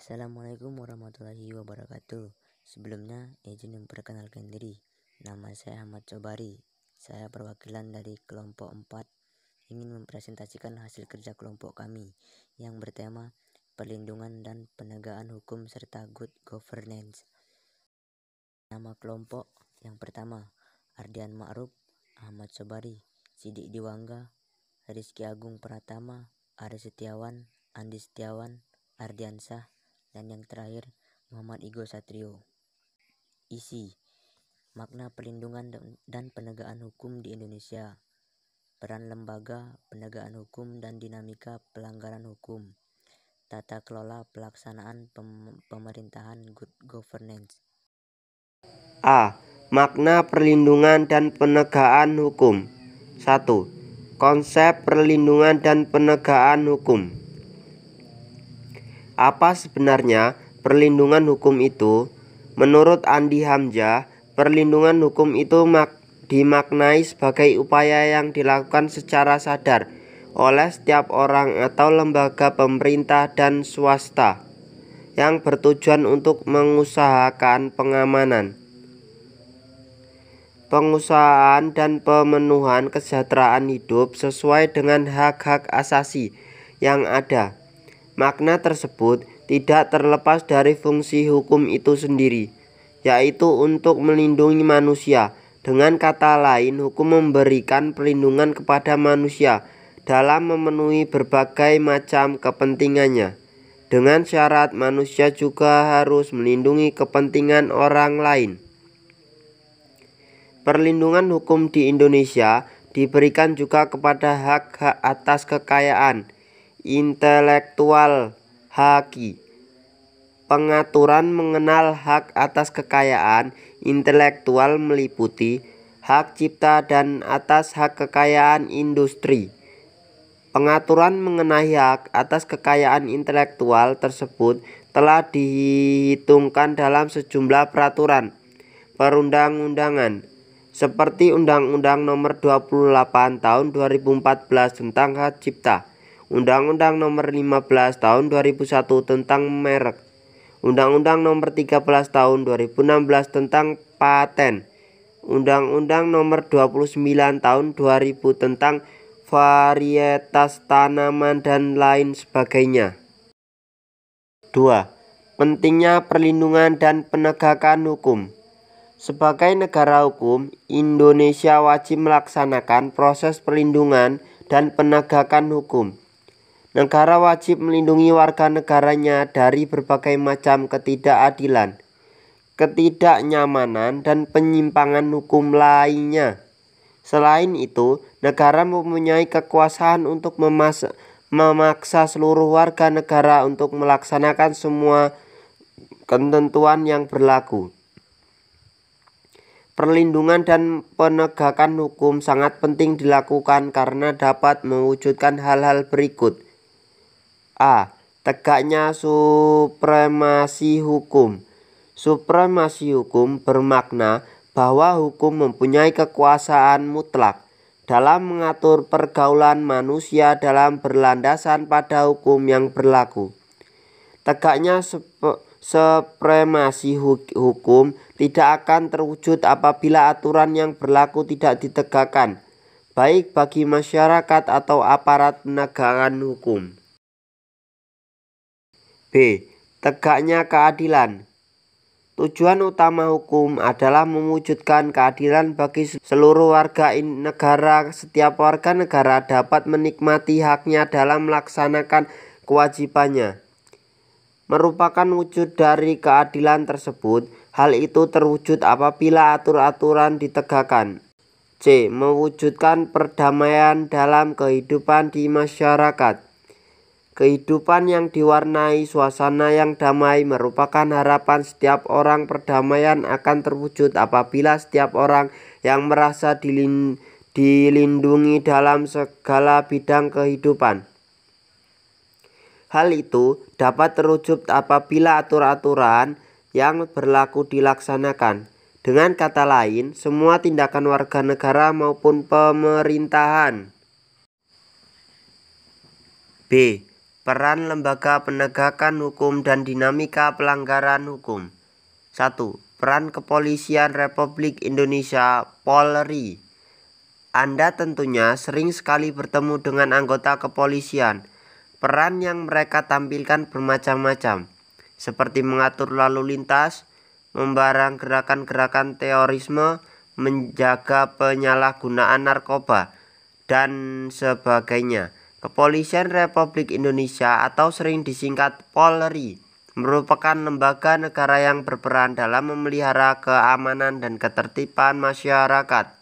Assalamualaikum warahmatullahi wabarakatuh. Sebelumnya, izin memperkenalkan diri. Nama saya Ahmad Sobari. Saya perwakilan dari kelompok 4 ingin mempresentasikan hasil kerja kelompok kami yang bertema perlindungan dan penegakan hukum serta good governance. Nama kelompok yang pertama, Ardian Ma'ruf, Ahmad Sobari, Sidik Diwangga, Rizky Agung Pratama, Aris Setiawan, Andi Setiawan, Ardiansah, dan yang terakhir Muhammad Igo Satrio. Isi: makna perlindungan dan penegakan hukum di Indonesia, peran lembaga penegakan hukum dan dinamika pelanggaran hukum, tata kelola pelaksanaan pemerintahan good governance. A. Makna perlindungan dan penegakan hukum. 1. Konsep perlindungan dan penegakan hukum. Apa sebenarnya perlindungan hukum itu? Menurut Andi Hamzah, perlindungan hukum itu dimaknai sebagai upaya yang dilakukan secara sadar oleh setiap orang atau lembaga pemerintah dan swasta yang bertujuan untuk mengusahakan pengusahaan dan pemenuhan kesejahteraan hidup sesuai dengan hak-hak asasi yang ada. Makna tersebut tidak terlepas dari fungsi hukum itu sendiri, yaitu untuk melindungi manusia. Dengan kata lain, hukum memberikan perlindungan kepada manusia dalam memenuhi berbagai macam kepentingannya. Dengan syarat manusia juga harus melindungi kepentingan orang lain. Perlindungan hukum di Indonesia diberikan juga kepada hak-hak atas kekayaan intelektual haki. Pengaturan mengenal hak atas kekayaan intelektual meliputi hak cipta dan atas hak kekayaan industri. Pengaturan mengenai hak atas kekayaan intelektual tersebut telah dihitungkan dalam sejumlah peraturan perundang-undangan seperti Undang-Undang Nomor 28 Tahun 2014 tentang Hak Cipta, Undang-Undang Nomor 15 Tahun 2001 tentang merek, Undang-Undang Nomor 13 Tahun 2016 tentang paten, Undang-Undang Nomor 29 Tahun 2000 tentang varietas tanaman dan lain sebagainya. 2. Pentingnya perlindungan dan penegakan hukum. Sebagai negara hukum, Indonesia wajib melaksanakan proses perlindungan dan penegakan hukum. Negara wajib melindungi warga negaranya dari berbagai macam ketidakadilan, ketidaknyamanan, dan penyimpangan hukum lainnya. Selain itu, negara mempunyai kekuasaan untuk memaksa seluruh warga negara untuk melaksanakan semua ketentuan yang berlaku. Perlindungan dan penegakan hukum sangat penting dilakukan karena dapat mewujudkan hal-hal berikut. A. Tegaknya supremasi hukum. Supremasi hukum bermakna bahwa hukum mempunyai kekuasaan mutlak dalam mengatur pergaulan manusia dalam berlandasan pada hukum yang berlaku. Tegaknya supremasi hukum tidak akan terwujud apabila aturan yang berlaku tidak ditegakkan, baik bagi masyarakat atau aparat penegakan hukum. B. Tegaknya keadilan. Tujuan utama hukum adalah mewujudkan keadilan bagi seluruh warga negara. Setiap warga negara dapat menikmati haknya dalam melaksanakan kewajibannya. Merupakan wujud dari keadilan tersebut, hal itu terwujud apabila aturan ditegakkan. C. Mewujudkan perdamaian dalam kehidupan di masyarakat. Kehidupan yang diwarnai suasana yang damai merupakan harapan setiap orang. Perdamaian akan terwujud apabila setiap orang yang merasa dilindungi dalam segala bidang kehidupan. Hal itu dapat terwujud apabila aturan yang berlaku dilaksanakan. Dengan kata lain, semua tindakan warga negara maupun pemerintahan. B. Peran lembaga penegakan hukum dan dinamika pelanggaran hukum. 1. Peran Kepolisian Republik Indonesia Polri. Anda tentunya sering sekali bertemu dengan anggota kepolisian. Peran yang mereka tampilkan bermacam-macam, seperti mengatur lalu lintas, membarang gerakan-gerakan terorisme, menjaga penyalahgunaan narkoba, dan sebagainya. Kepolisian Republik Indonesia atau sering disingkat Polri merupakan lembaga negara yang berperan dalam memelihara keamanan dan ketertiban masyarakat,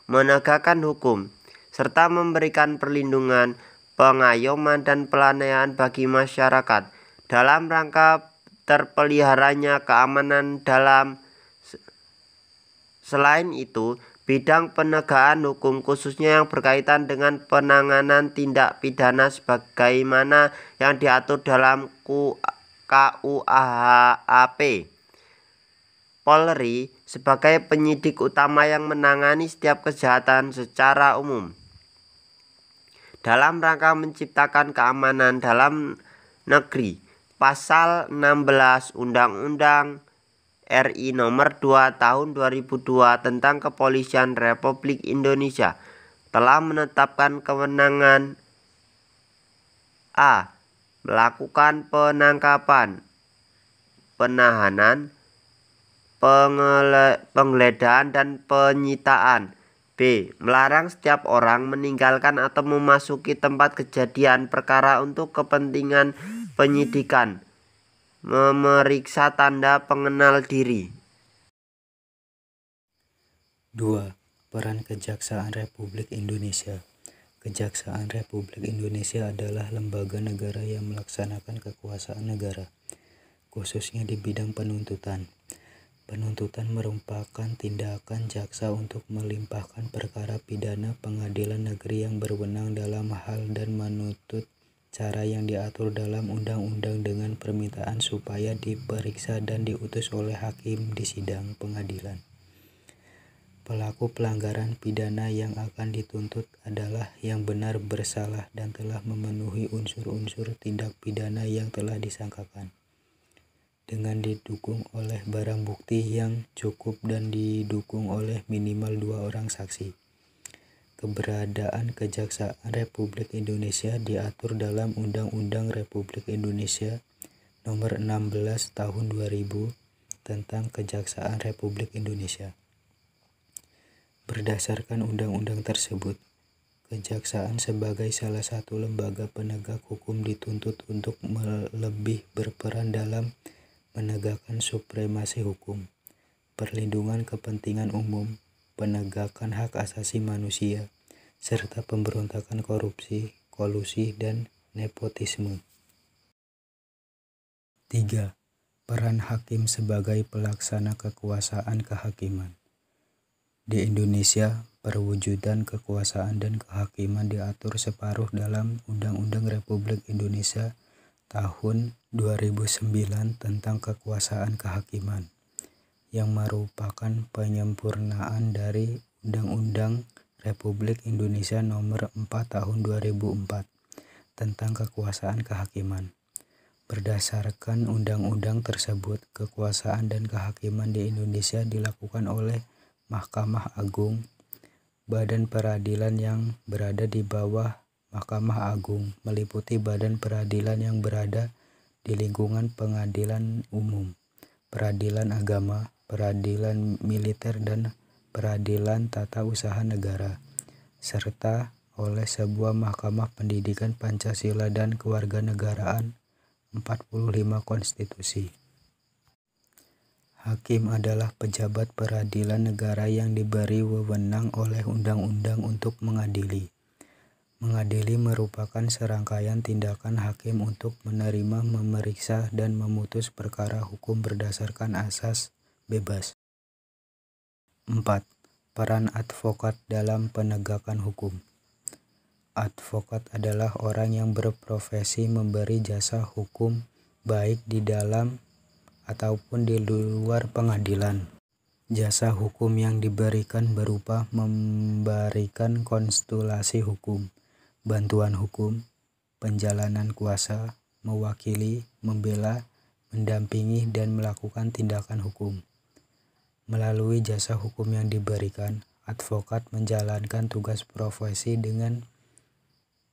menegakkan hukum, serta memberikan perlindungan, pengayoman, dan pelayanan bagi masyarakat dalam rangka terpeliharanya keamanan dalam. Selain itu, bidang penegakan hukum khususnya yang berkaitan dengan penanganan tindak pidana sebagaimana yang diatur dalam KUHP. Polri sebagai penyidik utama yang menangani setiap kejahatan secara umum dalam rangka menciptakan keamanan dalam negeri. Pasal 16 Undang-Undang RI Nomor 2 Tahun 2002 tentang Kepolisian Republik Indonesia telah menetapkan kewenangan A. Melakukan penangkapan, penahanan, penggeledahan, dan penyitaan. B. Melarang setiap orang meninggalkan atau memasuki tempat kejadian perkara untuk kepentingan penyidikan, memeriksa tanda pengenal diri. 2. Peran Kejaksaan Republik Indonesia. Kejaksaan Republik Indonesia adalah lembaga negara yang melaksanakan kekuasaan negara, khususnya di bidang penuntutan. Penuntutan merupakan tindakan jaksa untuk melimpahkan perkara pidana pengadilan negeri yang berwenang dalam hal dan menuntut cara yang diatur dalam undang-undang dengan permintaan supaya diperiksa dan diutus oleh hakim di sidang pengadilan. Pelaku pelanggaran pidana yang akan dituntut adalah yang benar bersalah dan telah memenuhi unsur-unsur tindak pidana yang telah disangkakan, dengan didukung oleh barang bukti yang cukup dan didukung oleh minimal 2 orang saksi. Keberadaan Kejaksaan Republik Indonesia diatur dalam Undang-Undang Republik Indonesia Nomor 16 Tahun 2000 tentang Kejaksaan Republik Indonesia. Berdasarkan undang-undang tersebut, kejaksaan sebagai salah satu lembaga penegak hukum dituntut untuk lebih berperan dalam menegakkan supremasi hukum, perlindungan kepentingan umum, penegakan hak asasi manusia, serta pemberontakan korupsi, kolusi, dan nepotisme. 3. Peran hakim sebagai pelaksana kekuasaan kehakiman. Di Indonesia, perwujudan kekuasaan dan kehakiman diatur separuh dalam Undang-Undang Republik Indonesia tahun 2009 tentang kekuasaan kehakiman, yang merupakan penyempurnaan dari Undang-Undang Republik Indonesia Nomor 4 Tahun 2004 tentang kekuasaan kehakiman. Berdasarkan undang-undang tersebut, kekuasaan dan kehakiman di Indonesia dilakukan oleh Mahkamah Agung, badan peradilan yang berada di bawah Mahkamah Agung, meliputi badan peradilan yang berada di lingkungan pengadilan umum, peradilan agama, peradilan militer, dan peradilan tata usaha negara, serta oleh sebuah mahkamah pendidikan Pancasila dan kewarganegaraan 45 konstitusi. Hakim adalah pejabat peradilan negara yang diberi wewenang oleh undang-undang untuk mengadili. Mengadili merupakan serangkaian tindakan hakim untuk menerima, memeriksa, dan memutus perkara hukum berdasarkan asas bebas. 4. Peran advokat dalam penegakan hukum. Advokat adalah orang yang berprofesi memberi jasa hukum baik di dalam ataupun di luar pengadilan. Jasa hukum yang diberikan berupa memberikan konsultasi hukum, bantuan hukum, penjalanan kuasa, mewakili, membela, mendampingi, dan melakukan tindakan hukum. Melalui jasa hukum yang diberikan, advokat menjalankan tugas profesi dengan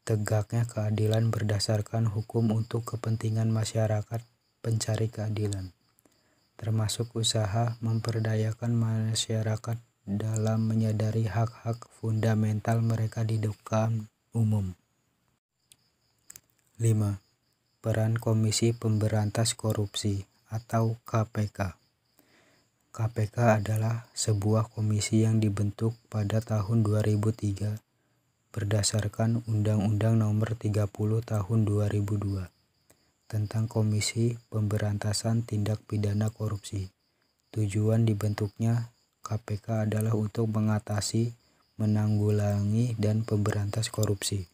tegaknya keadilan berdasarkan hukum untuk kepentingan masyarakat pencari keadilan, termasuk usaha memperdayakan masyarakat dalam menyadari hak-hak fundamental mereka di depan umum. 5. Peran Komisi Pemberantas Korupsi atau KPK. KPK adalah sebuah komisi yang dibentuk pada tahun 2003 berdasarkan Undang-Undang Nomor 30 Tahun 2002 tentang Komisi Pemberantasan Tindak Pidana Korupsi. Tujuan dibentuknya KPK adalah untuk mengatasi, menanggulangi, dan pemberantas korupsi.